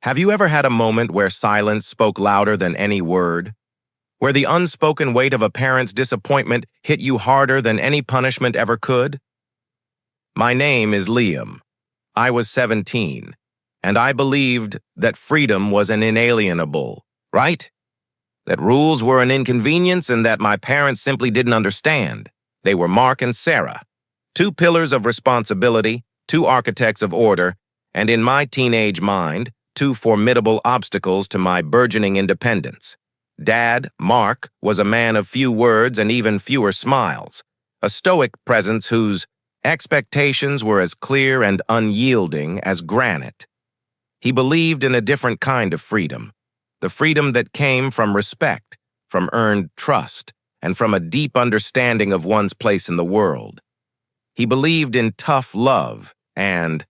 Have you ever had a moment where silence spoke louder than any word? Where the unspoken weight of a parent's disappointment hit you harder than any punishment ever could? My name is Liam. I was 17, and I believed that freedom was an inalienable right? That rules were an inconvenience and that my parents simply didn't understand. They were Mark and Sarah, two pillars of responsibility, two architects of order, and in my teenage mind, two formidable obstacles to my burgeoning independence. Dad, Mark, was a man of few words and even fewer smiles, a stoic presence whose expectations were as clear and unyielding as granite. He believed in a different kind of freedom, the freedom that came from respect, from earned trust, and from a deep understanding of one's place in the world. He believed in tough love, and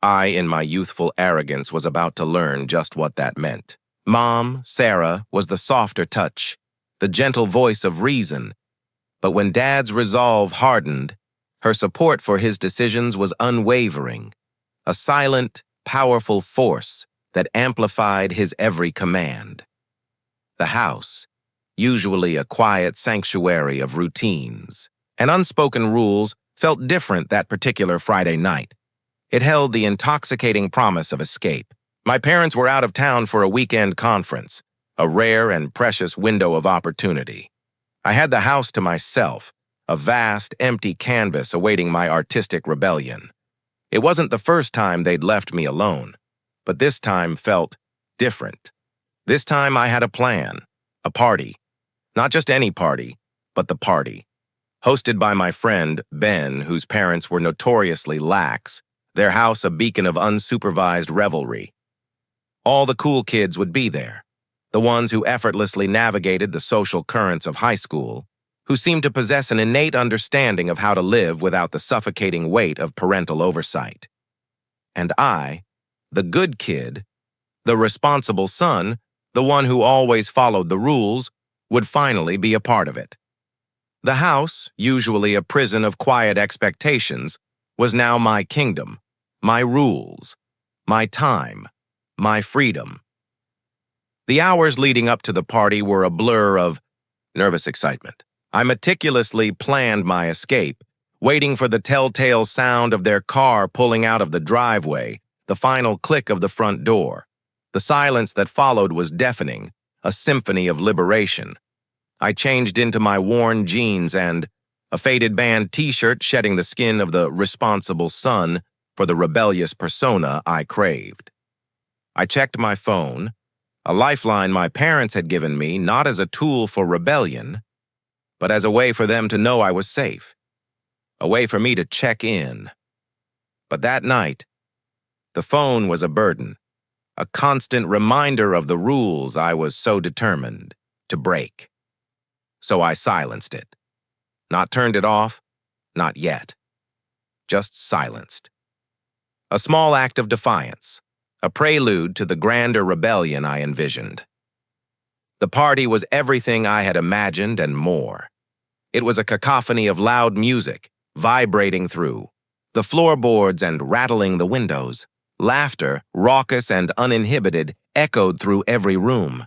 I, in my youthful arrogance, was about to learn just what that meant. Mom, Sarah, was the softer touch, the gentle voice of reason. But when Dad's resolve hardened, her support for his decisions was unwavering, a silent, powerful force that amplified his every command. The house, usually a quiet sanctuary of routines and unspoken rules, felt different that particular Friday night. It held the intoxicating promise of escape. My parents were out of town for a weekend conference, a rare and precious window of opportunity. I had the house to myself, a vast, empty canvas awaiting my artistic rebellion. It wasn't the first time they'd left me alone, but this time felt different. This time I had a plan, a party. Not just any party, but the party. Hosted by my friend, Ben, whose parents were notoriously lax, their house a beacon of unsupervised revelry. All the cool kids would be there, the ones who effortlessly navigated the social currents of high school, who seemed to possess an innate understanding of how to live without the suffocating weight of parental oversight. And I, the good kid, the responsible son, the one who always followed the rules, would finally be a part of it. The house, usually a prison of quiet expectations, was now my kingdom, my rules, my time, my freedom. The hours leading up to the party were a blur of nervous excitement. I meticulously planned my escape, waiting for the telltale sound of their car pulling out of the driveway, the final click of the front door. The silence that followed was deafening, a symphony of liberation. I changed into my worn jeans and a faded band t-shirt shedding the skin of the responsible son for the rebellious persona I craved. I checked my phone, a lifeline my parents had given me not as a tool for rebellion, but as a way for them to know I was safe, a way for me to check in. But that night, the phone was a burden, a constant reminder of the rules I was so determined to break. So I silenced it. Not turned it off, not yet. Just silenced. A small act of defiance, a prelude to the grander rebellion I envisioned. The party was everything I had imagined and more. It was a cacophony of loud music, vibrating through the floorboards and rattling the windows. Laughter, raucous and uninhibited, echoed through every room.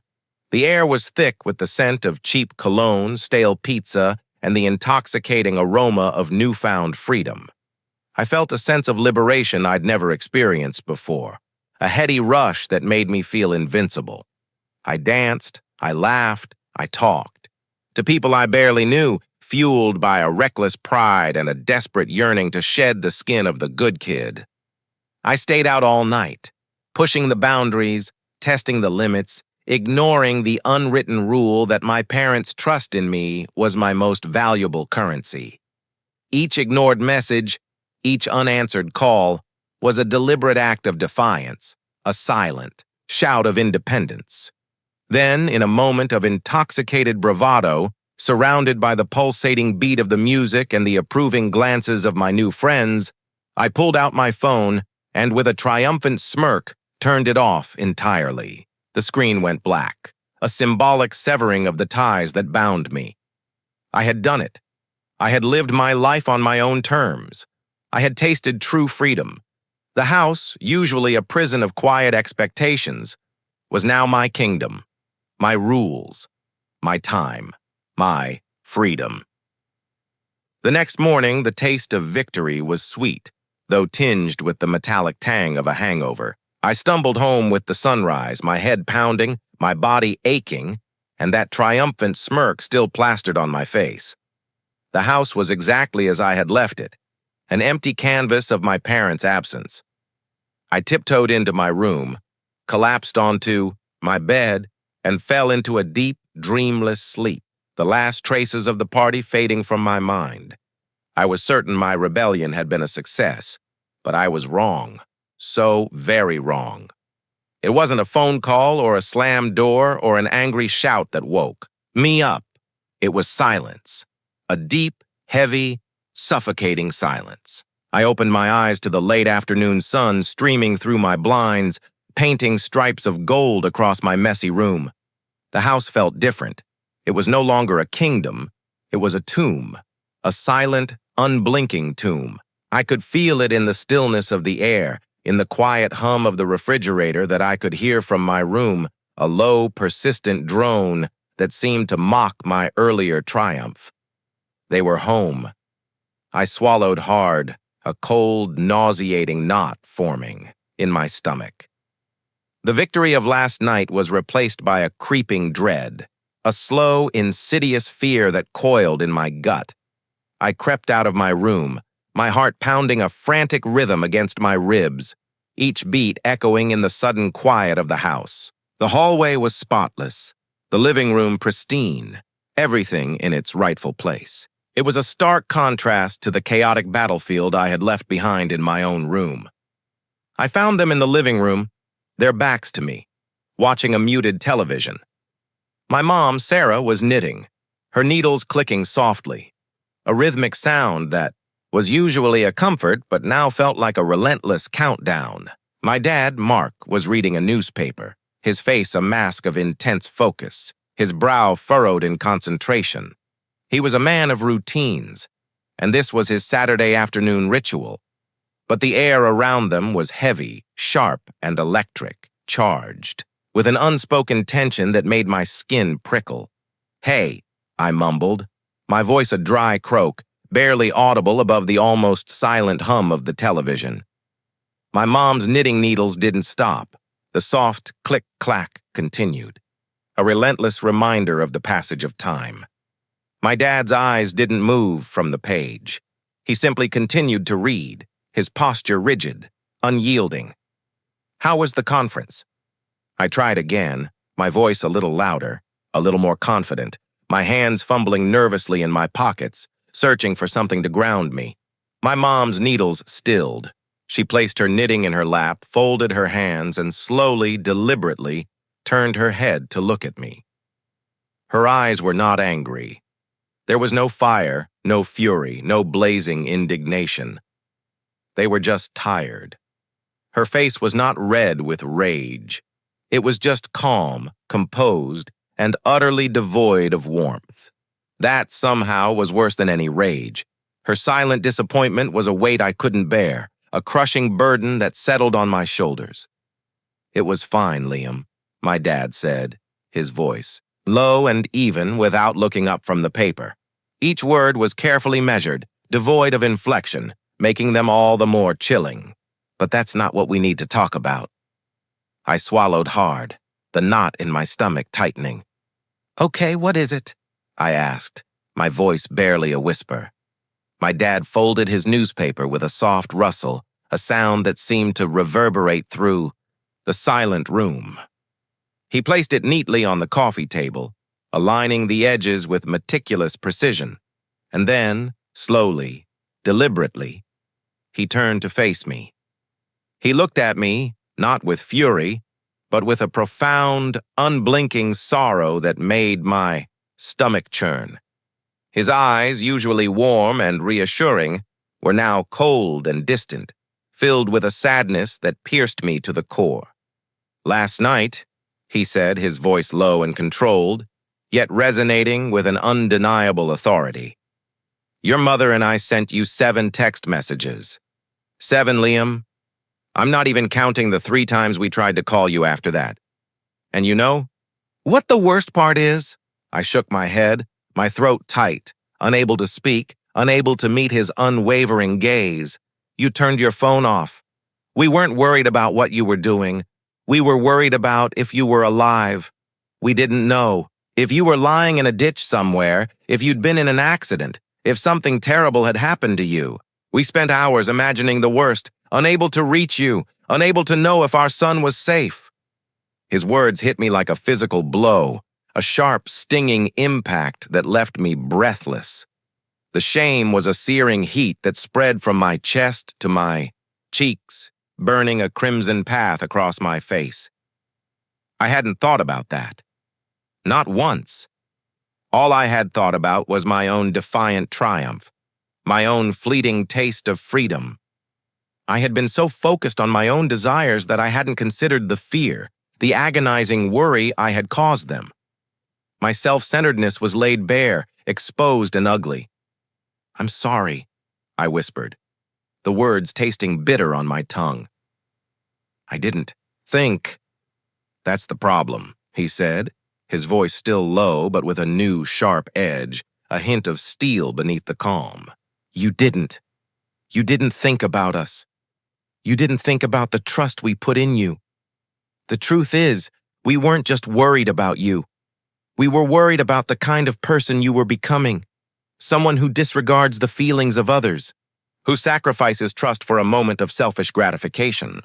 The air was thick with the scent of cheap cologne, stale pizza, and the intoxicating aroma of newfound freedom. I felt a sense of liberation I'd never experienced before, a heady rush that made me feel invincible. I danced, I laughed, I talked. To people I barely knew, fueled by a reckless pride and a desperate yearning to shed the skin of the good kid. I stayed out all night, pushing the boundaries, testing the limits, ignoring the unwritten rule that my parents' trust in me was my most valuable currency. Each ignored message, each unanswered call, was a deliberate act of defiance, a silent shout of independence. Then, in a moment of intoxicated bravado, surrounded by the pulsating beat of the music and the approving glances of my new friends, I pulled out my phone and with a triumphant smirk, turned it off entirely. The screen went black, a symbolic severing of the ties that bound me. I had done it. I had lived my life on my own terms. I had tasted true freedom. The house, usually a prison of quiet expectations, was now my kingdom, my rules, my time, my freedom. The next morning, the taste of victory was sweet, though tinged with the metallic tang of a hangover. I stumbled home with the sunrise, my head pounding, my body aching, and that triumphant smirk still plastered on my face. The house was exactly as I had left it, an empty canvas of my parents' absence. I tiptoed into my room, collapsed onto my bed, and fell into a deep, dreamless sleep, the last traces of the party fading from my mind. I was certain my rebellion had been a success, but I was wrong. So very wrong. It wasn't a phone call or a slammed door or an angry shout that woke me up. It was silence. A deep, heavy, suffocating silence. I opened my eyes to the late afternoon sun streaming through my blinds, painting stripes of gold across my messy room. The house felt different. It was no longer a kingdom. It was a tomb. A silent, unblinking tomb. I could feel it in the stillness of the air, in the quiet hum of the refrigerator that I could hear from my room, a low, persistent drone that seemed to mock my earlier triumph. They were home. I swallowed hard, a cold, nauseating knot forming in my stomach. The victory of last night was replaced by a creeping dread, a slow, insidious fear that coiled in my gut. I crept out of my room, my heart pounding a frantic rhythm against my ribs, each beat echoing in the sudden quiet of the house. The hallway was spotless, the living room pristine, everything in its rightful place. It was a stark contrast to the chaotic battlefield I had left behind in my own room. I found them in the living room, their backs to me, watching a muted television. My mom, Sarah, was knitting, her needles clicking softly, a rhythmic sound that was usually a comfort but now felt like a relentless countdown. My dad, Mark, was reading a newspaper, his face a mask of intense focus, his brow furrowed in concentration. He was a man of routines, and this was his Saturday afternoon ritual. But the air around them was heavy, sharp, and electric, charged, with an unspoken tension that made my skin prickle. "Hey," I mumbled, my voice a dry croak, barely audible above the almost silent hum of the television. My mom's knitting needles didn't stop. The soft click-clack continued, a relentless reminder of the passage of time. My dad's eyes didn't move from the page. He simply continued to read, his posture rigid, unyielding. "How was the conference?" I tried again, my voice a little louder, a little more confident, my hands fumbling nervously in my pockets, searching for something to ground me. My mom's needles stilled. She placed her knitting in her lap, folded her hands, and slowly, deliberately, turned her head to look at me. Her eyes were not angry. There was no fire, no fury, no blazing indignation. They were just tired. Her face was not red with rage. It was just calm, composed, and utterly devoid of warmth. That somehow was worse than any rage. Her silent disappointment was a weight I couldn't bear, a crushing burden that settled on my shoulders. "It was fine, Liam," my dad said, his voice low and even without looking up from the paper. Each word was carefully measured, devoid of inflection, making them all the more chilling. "But that's not what we need to talk about." I swallowed hard, the knot in my stomach tightening. "Okay, what is it?" I asked, my voice barely a whisper. My dad folded his newspaper with a soft rustle, a sound that seemed to reverberate through the silent room. He placed it neatly on the coffee table, aligning the edges with meticulous precision, and then, slowly, deliberately, he turned to face me. He looked at me, not with fury, but with a profound, unblinking sorrow that made my stomach churn. His eyes, usually warm and reassuring, were now cold and distant, filled with a sadness that pierced me to the core. "Last night," he said, his voice low and controlled, yet resonating with an undeniable authority, "your mother and I sent you 7 text messages. 7, Liam. I'm not even counting the 3 times we tried to call you after that. And you know what the worst part is? I shook my head, my throat tight, unable to speak, unable to meet his unwavering gaze. You turned your phone off. We weren't worried about what you were doing. We were worried about if you were alive. We didn't know. If you were lying in a ditch somewhere, if you'd been in an accident, if something terrible had happened to you. We spent hours imagining the worst, unable to reach you, unable to know if our son was safe. His words hit me like a physical blow, a sharp, stinging impact that left me breathless. The shame was a searing heat that spread from my chest to my cheeks, burning a crimson path across my face. I hadn't thought about that. Not once. All I had thought about was my own defiant triumph, my own fleeting taste of freedom. I had been so focused on my own desires that I hadn't considered the fear, the agonizing worry I had caused them. My self-centeredness was laid bare, exposed and ugly. "I'm sorry," I whispered, the words tasting bitter on my tongue. "I didn't think." "That's the problem," he said, his voice still low but with a new, sharp edge, a hint of steel beneath the calm. You didn't think about us. You didn't think about the trust we put in you. The truth is, we weren't just worried about you. We were worried about the kind of person you were becoming, someone who disregards the feelings of others, who sacrifices trust for a moment of selfish gratification.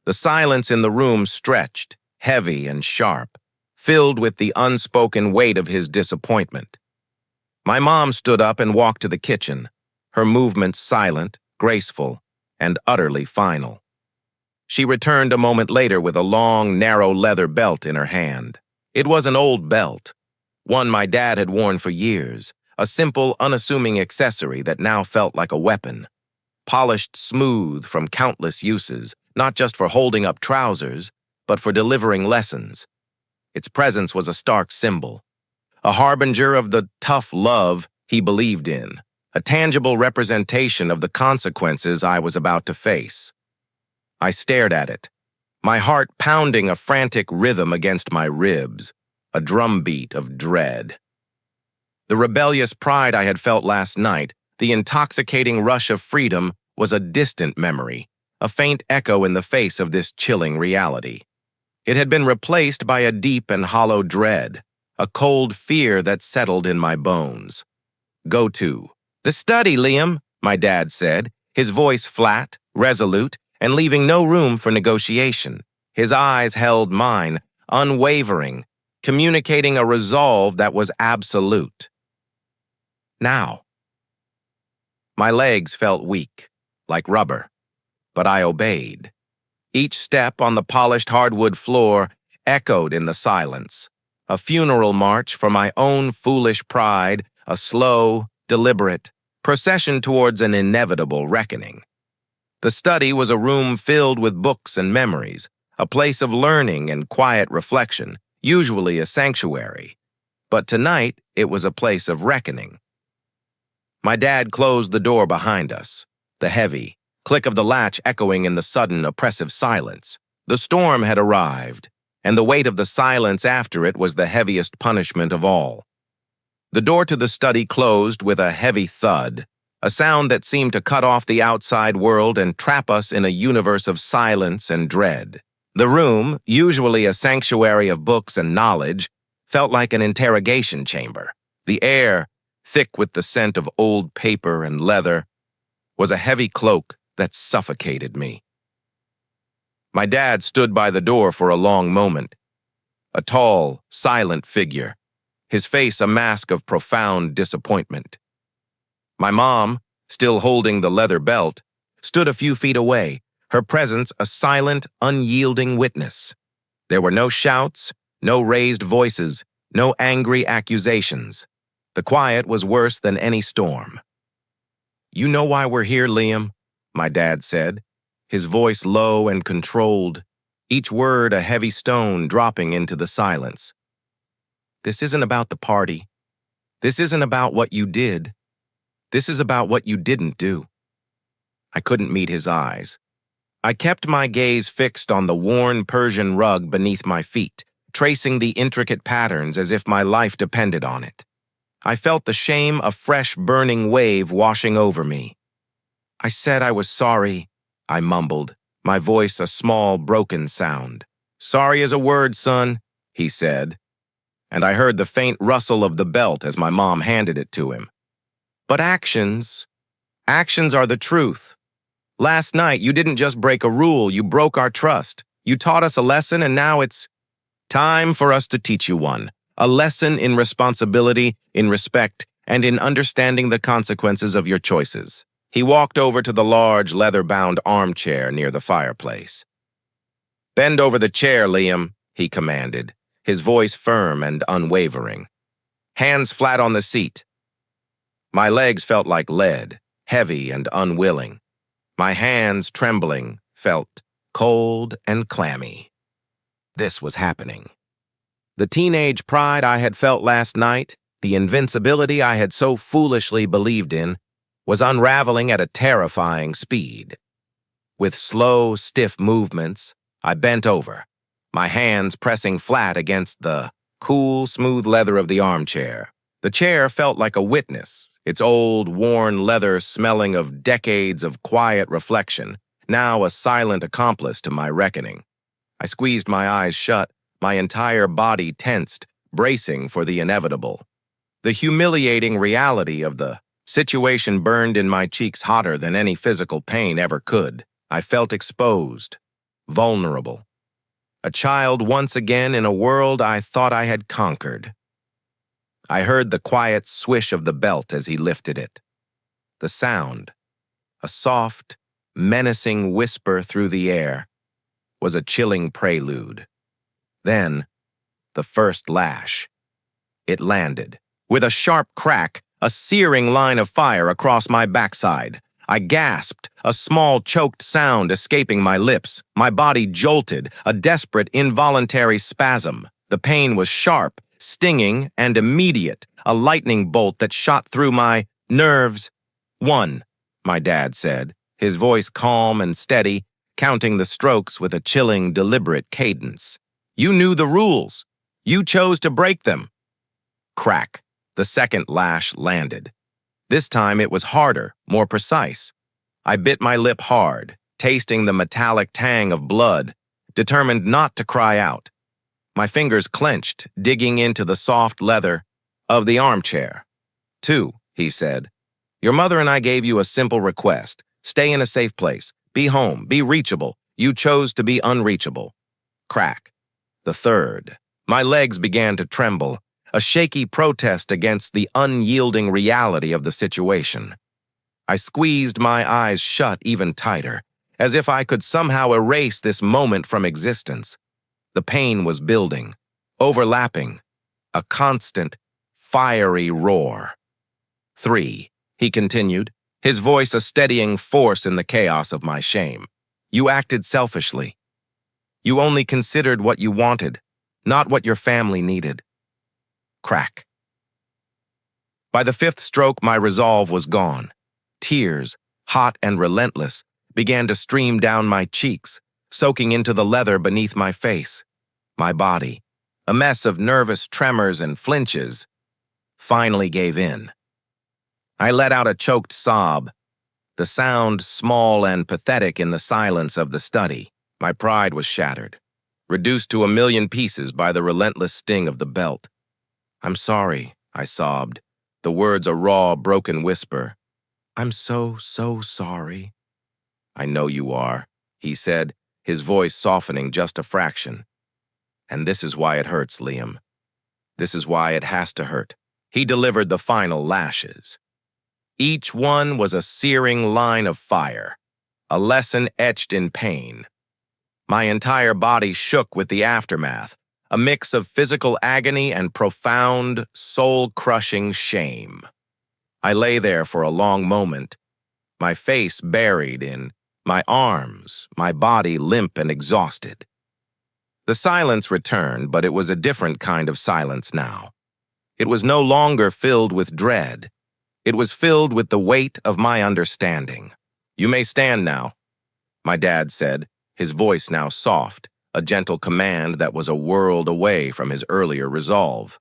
The silence in the room stretched, heavy and sharp, filled with the unspoken weight of his disappointment. My mom stood up and walked to the kitchen, her movements silent, graceful, and utterly final. She returned a moment later with a long, narrow leather belt in her hand. It was an old belt, one my dad had worn for years, a simple, unassuming accessory that now felt like a weapon. Polished smooth from countless uses, not just for holding up trousers, but for delivering lessons. Its presence was a stark symbol, a harbinger of the tough love he believed in, a tangible representation of the consequences I was about to face. I stared at it, my heart pounding a frantic rhythm against my ribs, a drumbeat of dread. The rebellious pride I had felt last night, the intoxicating rush of freedom, was a distant memory, a faint echo in the face of this chilling reality. It had been replaced by a deep and hollow dread, a cold fear that settled in my bones. "Go to the study, Liam," my dad said, his voice flat, resolute, and leaving no room for negotiation. His eyes held mine, unwavering, communicating a resolve that was absolute. Now. My legs felt weak, like rubber, but I obeyed. Each step on the polished hardwood floor echoed in the silence, a funeral march for my own foolish pride, a slow, deliberate procession towards an inevitable reckoning. The study was a room filled with books and memories, a place of learning and quiet reflection, usually a sanctuary. But tonight, it was a place of reckoning. My dad closed the door behind us, the heavy click of the latch echoing in the sudden, oppressive silence. The storm had arrived, and the weight of the silence after it was the heaviest punishment of all. The door to the study closed with a heavy thud, a sound that seemed to cut off the outside world and trap us in a universe of silence and dread. The room, usually a sanctuary of books and knowledge, felt like an interrogation chamber. The air, thick with the scent of old paper and leather, was a heavy cloak that suffocated me. My dad stood by the door for a long moment, a tall, silent figure, his face a mask of profound disappointment. My mom, still holding the leather belt, stood a few feet away, her presence a silent, unyielding witness. There were no shouts, no raised voices, no angry accusations. The quiet was worse than any storm. "You know why we're here, Liam," my dad said, his voice low and controlled, each word a heavy stone dropping into the silence. "This isn't about the party. This isn't about what you did. This is about what you didn't do." I couldn't meet his eyes. I kept my gaze fixed on the worn Persian rug beneath my feet, tracing the intricate patterns as if my life depended on it. I felt the shame a fresh burning wave washing over me. I said I was sorry, I mumbled, my voice a small, broken sound. Sorry is a word, son, he said, and I heard the faint rustle of the belt as my mom handed it to him. But actions are the truth. Last night, you didn't just break a rule, you broke our trust. You taught us a lesson, and now it's time for us to teach you one. A lesson in responsibility, in respect, and in understanding the consequences of your choices. He walked over to the large, leather-bound armchair near the fireplace. Bend over the chair, Liam, he commanded, his voice firm and unwavering. Hands flat on the seat. My legs felt like lead, heavy and unwilling. My hands, trembling, felt cold and clammy. This was happening. The teenage pride I had felt last night, the invincibility I had so foolishly believed in, was unraveling at a terrifying speed. With slow, stiff movements, I bent over, my hands pressing flat against the cool, smooth leather of the armchair. The chair felt like a witness, its old, worn leather smelling of decades of quiet reflection, now a silent accomplice to my reckoning. I squeezed my eyes shut, my entire body tensed, bracing for the inevitable. The humiliating reality of the situation burned in my cheeks hotter than any physical pain ever could. I felt exposed, vulnerable. A child once again in a world I thought I had conquered. I heard the quiet swish of the belt as he lifted it. The sound, a soft, menacing whisper through the air, was a chilling prelude. Then, the first lash. It landed. With a sharp crack, a searing line of fire across my backside. I gasped, a small choked sound escaping my lips. My body jolted, a desperate, involuntary spasm. The pain was sharp, stinging, and immediate, a lightning bolt that shot through my nerves. One, my dad said, his voice calm and steady, counting the strokes with a chilling, deliberate cadence. You knew the rules. You chose to break them. Crack. The second lash landed. This time it was harder, more precise. I bit my lip hard, tasting the metallic tang of blood, determined not to cry out. My fingers clenched, digging into the soft leather of the armchair. 2, he said. Your mother and I gave you a simple request. Stay in a safe place. Be home. Be reachable. You chose to be unreachable. Crack. The third. My legs began to tremble, a shaky protest against the unyielding reality of the situation. I squeezed my eyes shut even tighter, as if I could somehow erase this moment from existence. The pain was building, overlapping, a constant, fiery roar. 3, he continued, his voice a steadying force in the chaos of my shame. You acted selfishly. You only considered what you wanted, not what your family needed. Crack. By the 5th stroke, my resolve was gone. Tears, hot and relentless, began to stream down my cheeks, soaking into the leather beneath my face. My body, a mess of nervous tremors and flinches, finally gave in. I let out a choked sob, the sound small and pathetic in the silence of the study. My pride was shattered, reduced to a million pieces by the relentless sting of the belt. I'm sorry, I sobbed, the words a raw, broken whisper. I'm so sorry. I know you are, he said, his voice softening just a fraction. And this is why it hurts, Liam. This is why it has to hurt. He delivered the final lashes. Each one was a searing line of fire, a lesson etched in pain. My entire body shook with the aftermath, a mix of physical agony and profound, soul-crushing shame. I lay there for a long moment, my face buried in my arms, my body limp and exhausted. The silence returned, but it was a different kind of silence now. It was no longer filled with dread. It was filled with the weight of my understanding. You may stand now, my dad said, his voice now soft, a gentle command that was a world away from his earlier resolve.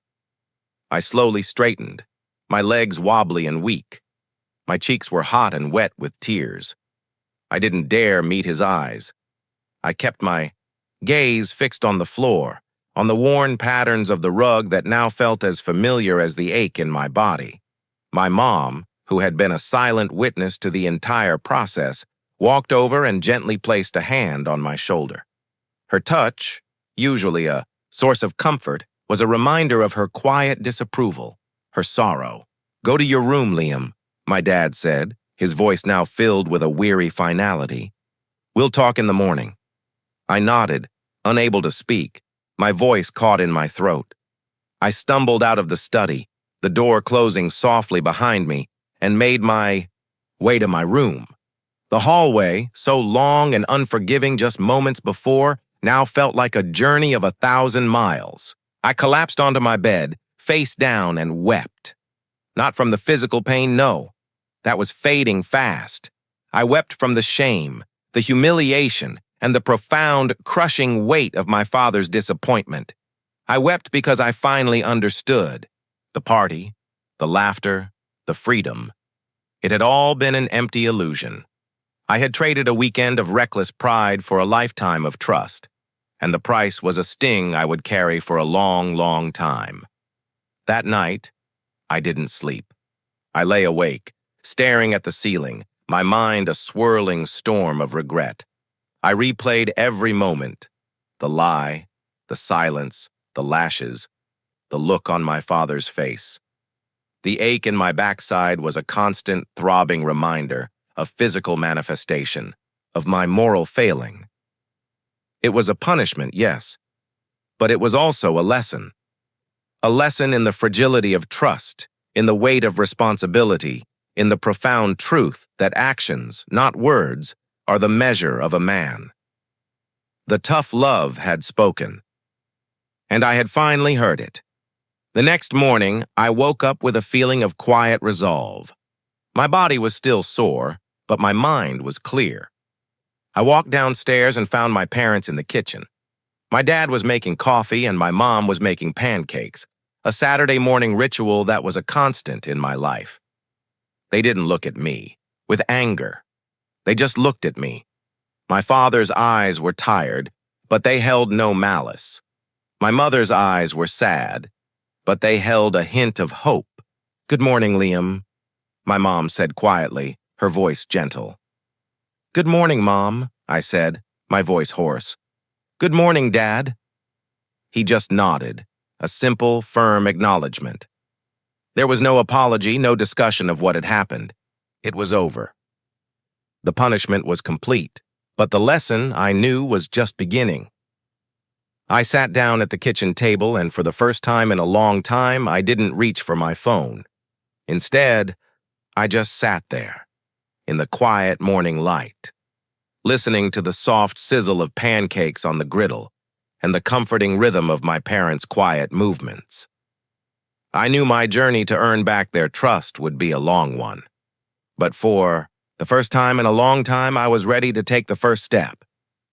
I slowly straightened, my legs wobbly and weak. My cheeks were hot and wet with tears. I didn't dare meet his eyes. I kept my gaze fixed on the floor, on the worn patterns of the rug that now felt as familiar as the ache in my body. My mom, who had been a silent witness to the entire process, walked over and gently placed a hand on my shoulder. Her touch, usually a source of comfort, was a reminder of her quiet disapproval, her sorrow. "Go to your room, Liam," my dad said, his voice now filled with a weary finality. "We'll talk in the morning." I nodded, unable to speak, my voice caught in my throat. I stumbled out of the study, the door closing softly behind me, and made my way to my room. The hallway, so long and unforgiving just moments before, now felt like a journey of 1,000 miles. I collapsed onto my bed, face down, and wept. Not from the physical pain, no. That was fading fast. I wept from the shame, the humiliation, and the profound, crushing weight of my father's disappointment. I wept because I finally understood. The party, the laughter, the freedom. It had all been an empty illusion. I had traded a weekend of reckless pride for a lifetime of trust, and the price was a sting I would carry for a long, long time. That night, I didn't sleep. I lay awake, staring at the ceiling, my mind a swirling storm of regret. I replayed every moment, the lie, the silence, the lashes, the look on my father's face. The ache in my backside was a constant, throbbing reminder of physical manifestation, of my moral failing. It was a punishment, yes, but it was also a lesson. A lesson in the fragility of trust, in the weight of responsibility, in the profound truth that actions, not words, are the measure of a man. The tough love had spoken, and I had finally heard it. The next morning, I woke up with a feeling of quiet resolve. My body was still sore, but my mind was clear. I walked downstairs and found my parents in the kitchen. My dad was making coffee and my mom was making pancakes, a Saturday morning ritual that was a constant in my life. They didn't look at me with anger. They just looked at me. My father's eyes were tired, but they held no malice. My mother's eyes were sad, but they held a hint of hope. "Good morning, Liam," my mom said quietly, her voice gentle. "Good morning, Mom," I said, my voice hoarse. "Good morning, Dad." He just nodded, a simple, firm acknowledgement. There was no apology, no discussion of what had happened. It was over. The punishment was complete, but the lesson, I knew, was just beginning. I sat down at the kitchen table, and for the first time in a long time, I didn't reach for my phone. Instead, I just sat there, in the quiet morning light, listening to the soft sizzle of pancakes on the griddle and the comforting rhythm of my parents' quiet movements. I knew my journey to earn back their trust would be a long one, but for the first time in a long time, I was ready to take the first step.